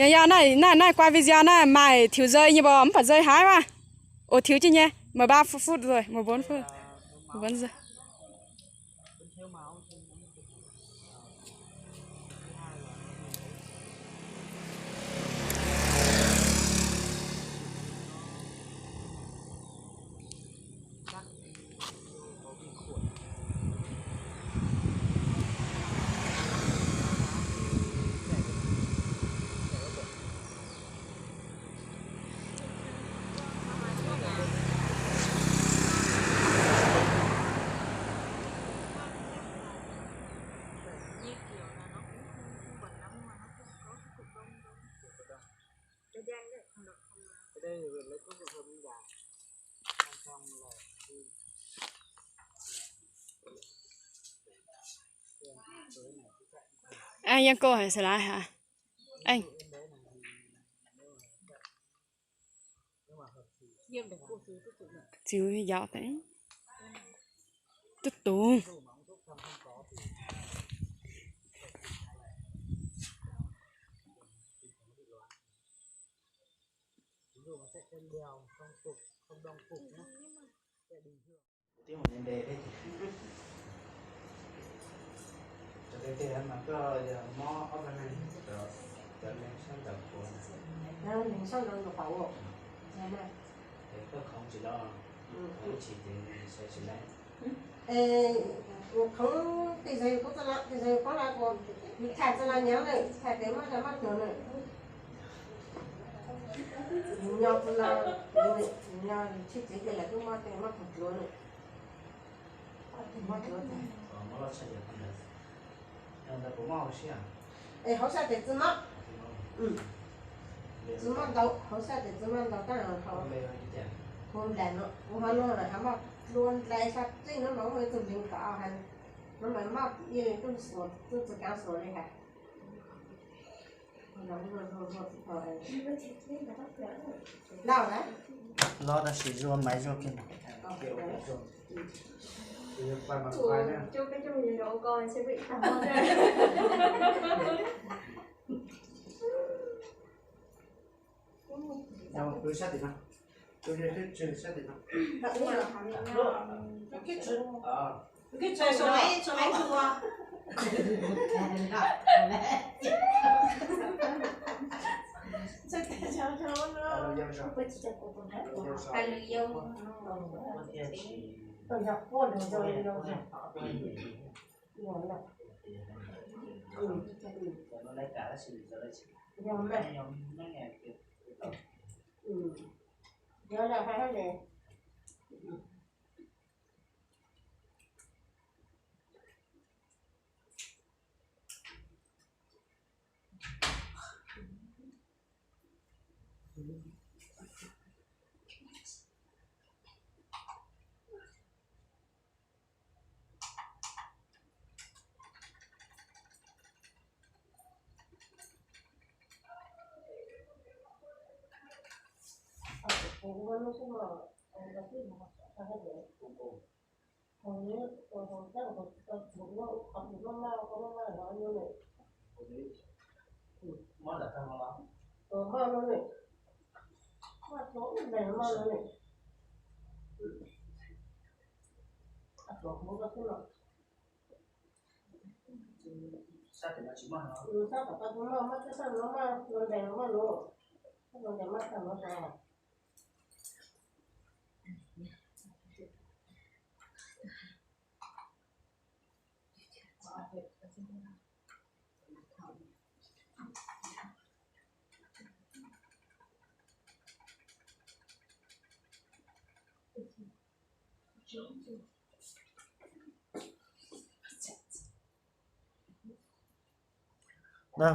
Ngày giờ này qua video này mày thiếu rơi như bò phải rơi hái mà. Ồ thiếu chứ nhé. 13 phút rồi, 14 phút. 14 giờ. Anh em cô hay sẽ lại hả? Anh. Chứ dạo đấy. Tức tù. Tiếng một nhân đề đấy cho cái mà có mò ở bên này rồi cho nên sáng tạo của nó mình sáng tạo được bảo hộ để có không chỉ lo không chỉ thì sẽ chỉ lấy không cái gì cũng là cái gì có là còn bị thạch cho là nhớ này thạch đấy mà là mắc nữa này nhau là nhau chỉ cái là cứ mắc cái mắc một luôn này mắc luôn này mà lo sẽ được không được nhưng mà cũng mau xí à họ sẽ để mắc mắc đâu họ sẽ để mắc đâu cái nào họ không đàn nó họ luôn là họ mắc luôn lại sát chứ nó nói hơi tụi mình có hành nó mới mắc như tôi sửa tôi tự cao sửa này hả nó rồi nào đấy lo đã sử dụng máy rồi kia chú cái chú nhìn độ con sẽ bị thằng con ra đâu cứ sát thì nào tôi đi hết chơi sát thì nào cái chơi số mấy chua tôi gặp con rồi nó lấy cả sự rồi đấy nhớ là phải hết này nó cũng mà nó cứ mà sao hết đấy còn nhớ còn chắc là còn nó mà nó như này món là thằng nó mà nó này mà chỗ này mà nó này không có cái nào sát thì nó chỉ món nó sao cả tao cũng mà cái sao nó mà nó đèn nó mà nó đèn mắt nó ra đâu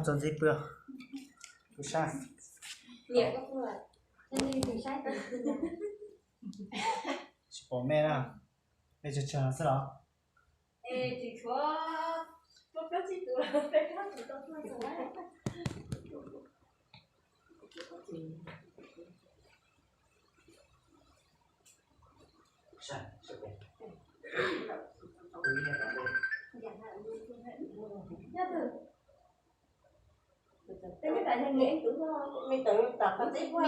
cho gì bữa cứ sát nhiều các người cho nên thì sai tận chỉ bỏ mẹ nào để cho chờ sao đó chỉ có các chị tụi nó phải khác thì tôi không rồi sát sẽ về dạ thử Thế cái tại nên nghĩ anh tưởng không? mình tưởng tập phát tích quá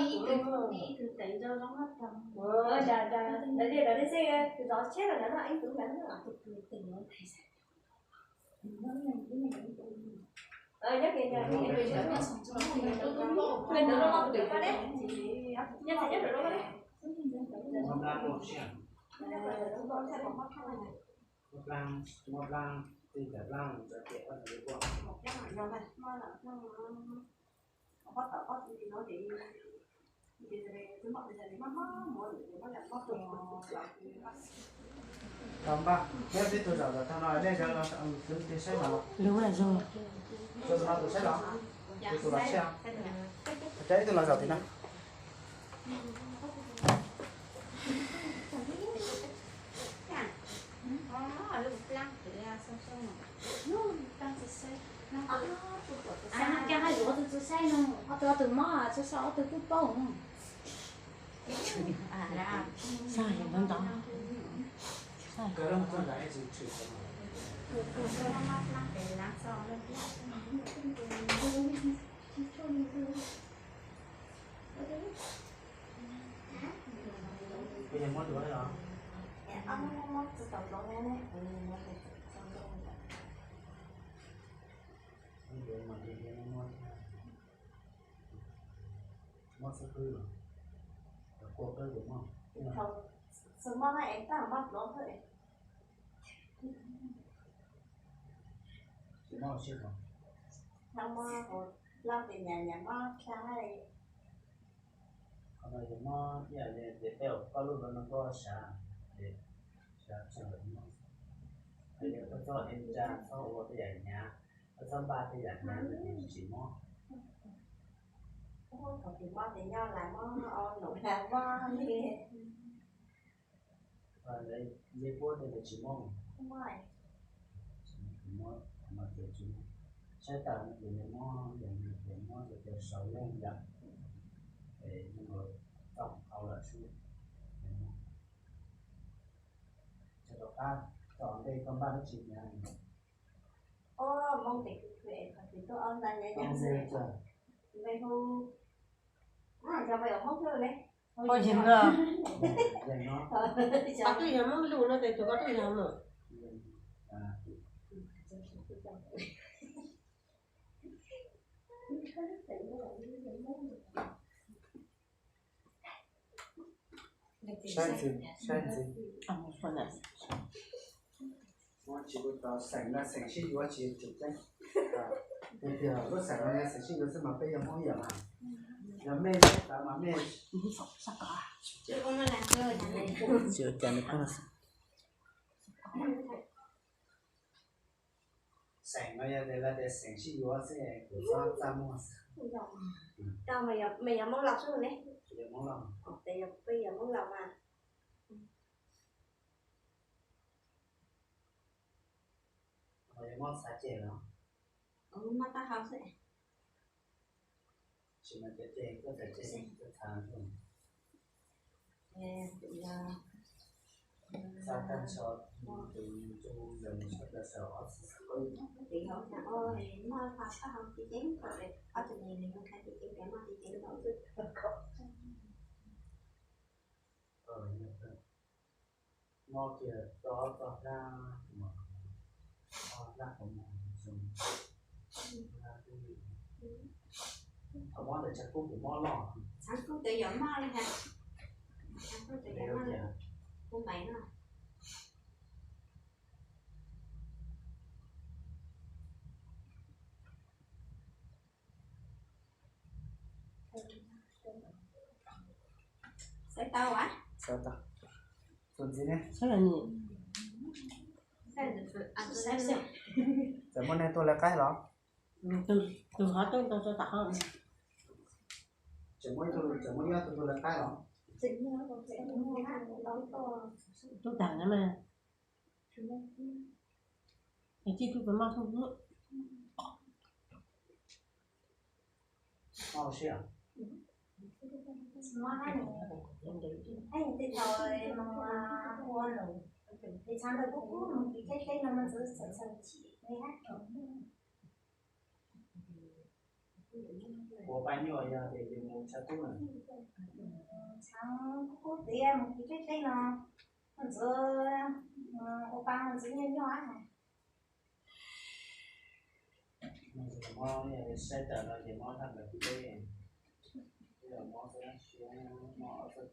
Mỹ từ tỉnh cho nó hết tầm. Đã đi xe từ đó chết rồi đó anh tưởng là nó tụt tỉnh nó thấy sao? Nhắc về nhà đi về chỗ nhà sống cho mình tưởng nó không được đấy. Nhất là nhất rồi đó đấy. Một lần một chuyện. Một lần thì cả lần sẽ kể ở dưới quảng. Không ba, nếu biết tôi giờ là thằng nói đây giờ là tôi sẽ làm. Lưu là rồi. Tôi nói tôi sẽ làm. Tôi là xem. Đấy tôi là giàu thế nào? Nó cho hai lúa từ xe nó cho từ mò cho sáu từ cái bông Sai vẫn đó. Cái đó tôi lại chỉ chửi bây giờ muốn đuổi rồi. Đuổi mà đi nó mất sức hư rồi. Cuộc đời đúng không? sớm mong này em ta bắt nó thôi. Chỉ mong chưa không? Năm hồi làm thì nhà mong khai. Còn bây giờ nó để theo có lúc nó có xả để xả được không? Bây giờ tôi cho em ra sau vào cái giải nhà, sau ba cái giải nhà thì chỉ mong. Còn thì mong thì nhau là mong nụ là mong đi. Và đây dây cuốn thì chỉ mong. Đúng rồi. Chỉ mong mà kiểu chỉ sẽ tạo được để nó được sầu lên dần để người tổng hậu là xuống. Cho đó ta chọn đây con ba nó chỉ nhà. Mong thì thì tôi ơn ta nhẹ nhàng Dây trời. về hưu. Cho bây giờ mong thôi đấy. Thôi chìm rồi. Dây nó. Bắt tôi nhà mong luôn nó thì tôi có tôi nhà mà. Shanti. Một phần này. Nó chỉ có sảnh là sảnh shi nó chỉ chụp tranh. Thì lúc sảnh là sảnh shi nó sẽ mà bây giờ không hiểu mà. Là mê đó mà mê. Chứ con nó làm chơi thằng này. Chưa chán được con. Sảnh nó là để sảnh shi nó sẽ của sao ta mua. Tao mày giờ mong lọc xuống rồi đấy. Chỉ mong lòng. Bây giờ mong lọc à. Rồi mong xả chè nó. Mà ta học sẽ. Chỉ mà chè có thể chè có thang thôi. Sao tan sọt từ trong dần sọt là sọt. Thì không là ôi nó phải có học chị chén rồi ở trên này mình khai chị chén cái mà chị chén đâu chứ. Ngó kìa đó ra mà ra của mình dùng ở món để chắc cũng món lò Sáng cũng tự giỏi mai ha. Sáng cũng tự giỏi mai. Không phải nữa. Sai tao á? sao ta tuần gì nhé Sao là gì? Sai được ăn sai sai. giờ món này tôi là cái đó Từ hóa tôi tao không. chỉ mỗi tôi là cái đó Chính nó còn sẽ mua hát đóng to. Tôi tặng nó mà. Thì chi tôi phải mang xuống nước. mau xíu Mua hát này. Anh thì thôi mà mua rồi. Thì sáng rồi cũng cái nó mà giữ sẵn sàng chỉ. Nghe hát. của bao nhiêu giờ để dùng một sao tu này sáng cô tiền một cái đây là mình giờ oppa mình sẽ nhân nhỏ này mình sẽ mò để sẽ trở lại để mò thành được cái bây giờ mò sẽ xuống mò ở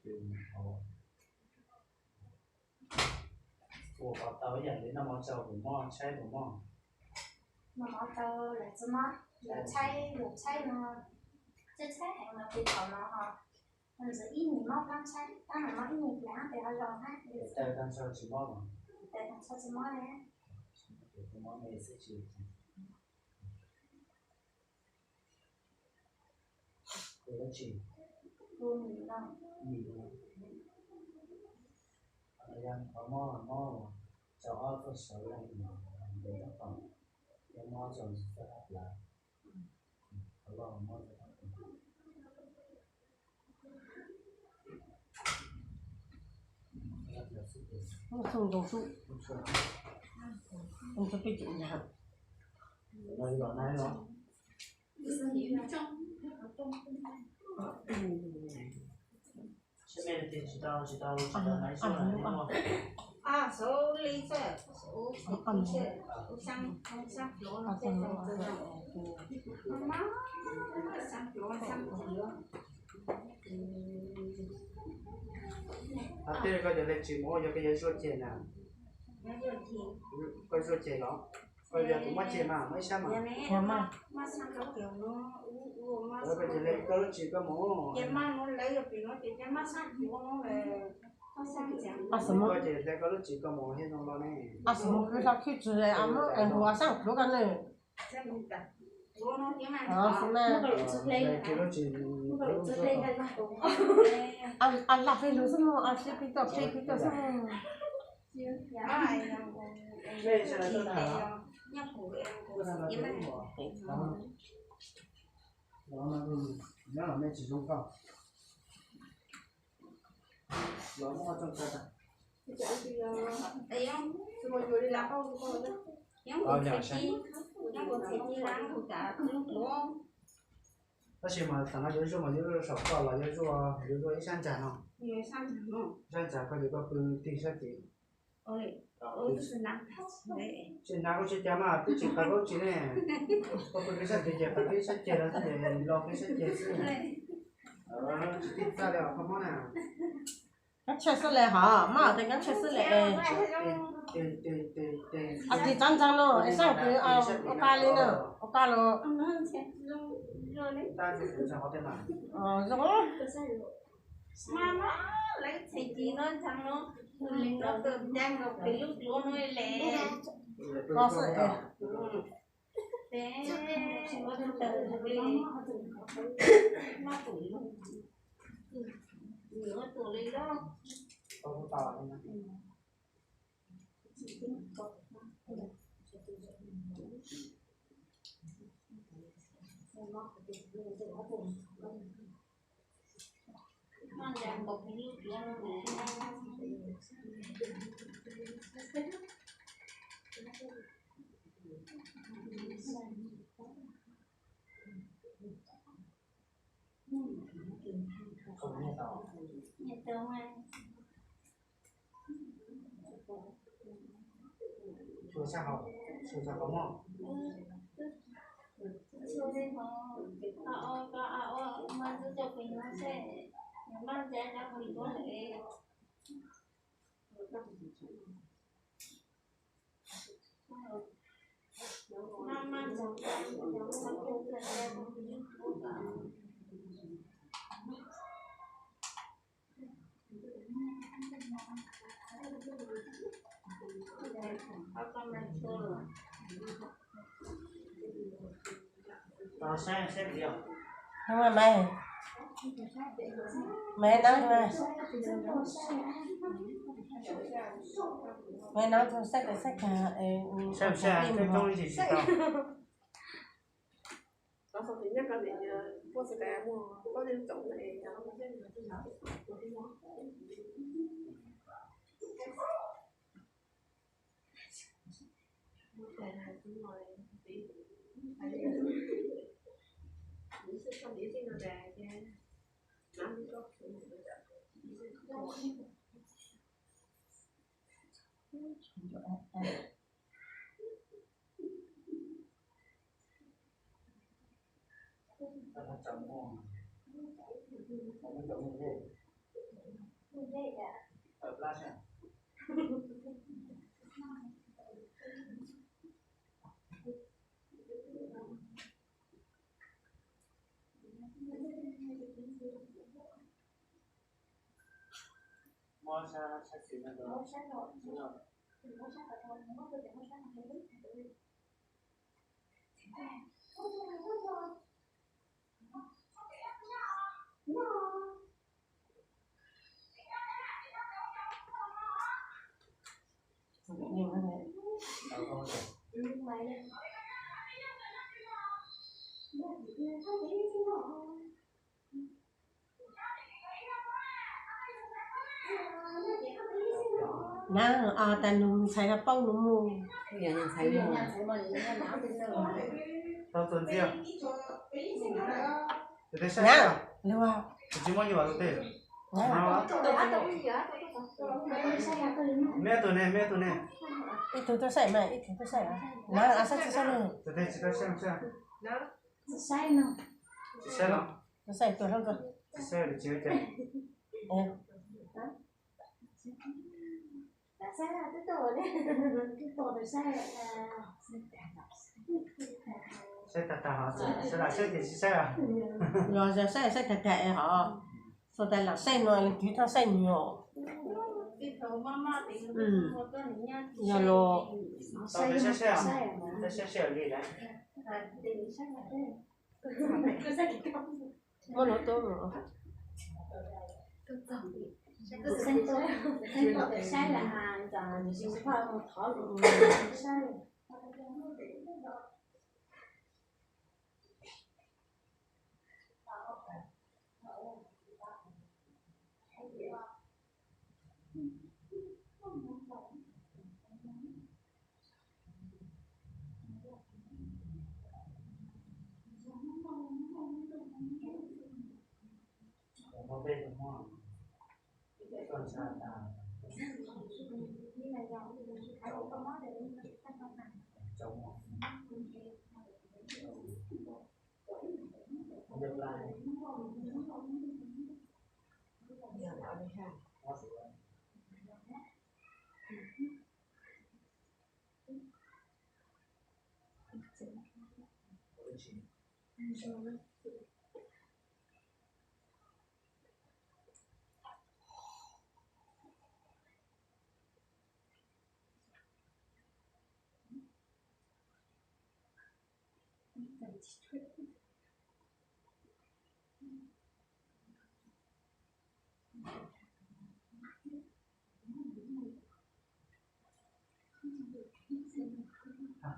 trường của vào tới giờ đến nó mò sầu của mò sai của mò mà nó tao là gì mà lục chay nó chết hàng là cái thảo nó họ mình sẽ in mình móc lắm chay ta mà móc in lá để họ dọn hết để tay thằng sau chỉ mò mà để thằng sau chỉ móc đấy để cái mò này sẽ chịu để nó chỉ luôn mình đâu nhiều thời gian có mò cho họ có sở lại mà để nó còn cái mò rồi sẽ học lại có lo mò sẽ học không dùng dùng su không cho cái chuyện nhà rồi gọi này rồi Sebenarnya kita naik soal à số ly xe số xe số xăng lúa nó sẽ không tự động má xăng lúa Tapi kalau dia cuma dia kaya suốt tiền nào, coi suốt tiền đó, coi dia cũng mất tiền mà, mấy trăm mà. má xăng có kiểu nó má Rồi bây giờ lấy có chỉ có mỏ. cái má nó lấy được thì nó chỉ cái má xăng thì nó là má xăng chẳng Coi chỉ lấy có chỉ có mỏ hết trong đó này. 그 사키 주에 아무 와상 들어가네. lúa nó chỉ mà mà Cái đó chỉ 안 라페 루스노 아시피 또 쉐피 또 서. đây sẽ là tôi thả. nhóc của em Tôi thả là chỉ tôi mà bỏ. Đó là nhớ là mẹ chỉ dùng không. Đó nó trong cái đấy không thì mọi người đi làm không có được nhóc của thầy chi làm của cả lúa但是嘛，等下有时候嘛，有时候少搞了，有时候一山寨呢，nhiều sang chẳng không山寨可就个分定下地， ôi就是难对就拿过去点嘛，不就拿过去呢，我不给山地界，不给山界了，是老给山界是，定下了，好嘛呢？ Các chơi sẽ lẹ hả? Mà thì các chơi sẽ lẹ. 对。 À thì chăn chăn nó, cái sang cứ ca lên nữa, ca lo. 但是非常好点嘛。 Rồi. mà nó lấy thầy chị nó thằng nó mình nó tự đang gặp cái lúc lúa nó lẹ Có sẽ. bé nó tự đi nó tuổi nữa tuổi đi đó Không có tàu nữa. nó đang gặp cái lúc lúa nó lẹ Không nghe tàu. nhà tao mà Chưa sao học, chưa sao có mỏ. chưa đi họ mà cứ cho mình nó sẽ mang ra ra mình có thể mang dòng nó cũng là ra Tàu xe gì không? Nhưng mà mày nói mà mày nói cho sách để sách cả Xem xe cái trong gì xịt tàu. Đó xong thì nhắc ra để mua xe bé mua có thêm tổng này cho nó sẽ nó chọn ngon nó chọn như thế ở lá xem mua sa xịn là được nhiều hơn đấy đâu không được nãy ta nung xài cái bông nung mù bây giờ nhận thấy mồ tao tuần riêng từ đây nãy sao lưu vào chỉ mua nhiều vào từ đây nãy mẹ tuần này ít tôi xài mà ít tôi xài nãy sao xài nữa từ đây chỉ có xem sai nó chỉ xem lắm tôi xài tôi không rồi chỉ xem để chơi chơi đã sai là cái tổ đấy cái tổ được sai là xem tạt hả xem là xem thì xem à rồi giờ xài thật tệ họ sau đây là xài rồi chú ta xài nhiều giờ lo tao để xem à để xem ở đây đấy mua nó tốt rồi sinh tổ được sai là hàng giờ mình sẽ khoa một thỏ sai nó về đúng không còn sao ta chống được lại giờ bảo đi ha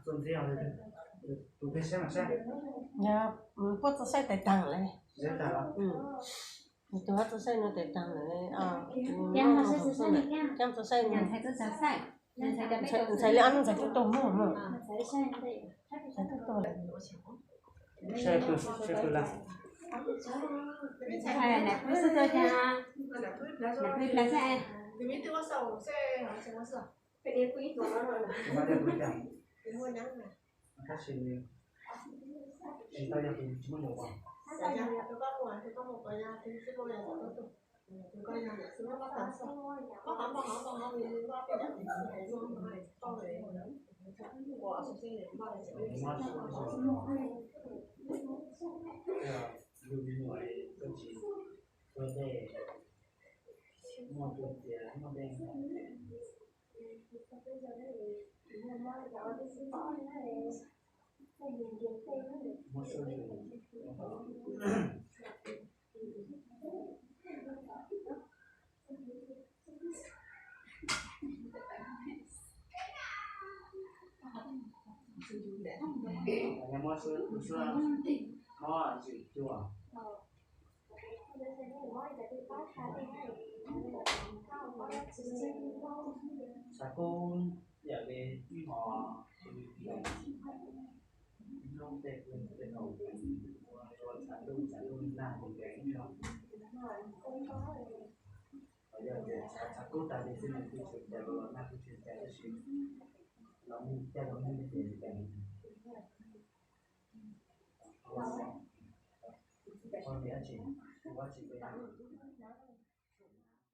tuần riêng rồi tụi cái xem là xem nhà có tôi xài tài tăng này dễ tả tôi xài nó tài tăng này em mà sẽ sai được nha em tôi xài nhận thấy tôi sáng sai nhận thấy đã biết xài lấy ăn xài chút tôm nữa mà sai sai đây xài chút tôm xem tôi làm hay là cứ sơ cho là clip là sẽ vì biết tôi sầu xe hả chẳng có sợ cái đi quý của nó rồi chúng ta đem cái chẳng cái mua nắng này các xin chúng ta đem cái chúng mình vào cả nhà tôi có ngoài tôi có một cái nhà thì cái cô nhà tôi tôi có nhà này tôi có tận sao có hỏng vì có cái nhà này luôn mà to này bỏ số xe này bao giờ lưu ý người công trình vấn đề mua tiền tiền mua đen mua số nhà mua số nó chỉ chua sa con giờ về đi họ không thể quên hậu rồi sản luôn làm một cái như đó bây giờ Aku tadi sih nanti cerita kalau nanti cerita sih, lalu kita ngomongin cerita ini. Oh dia sih, gua sih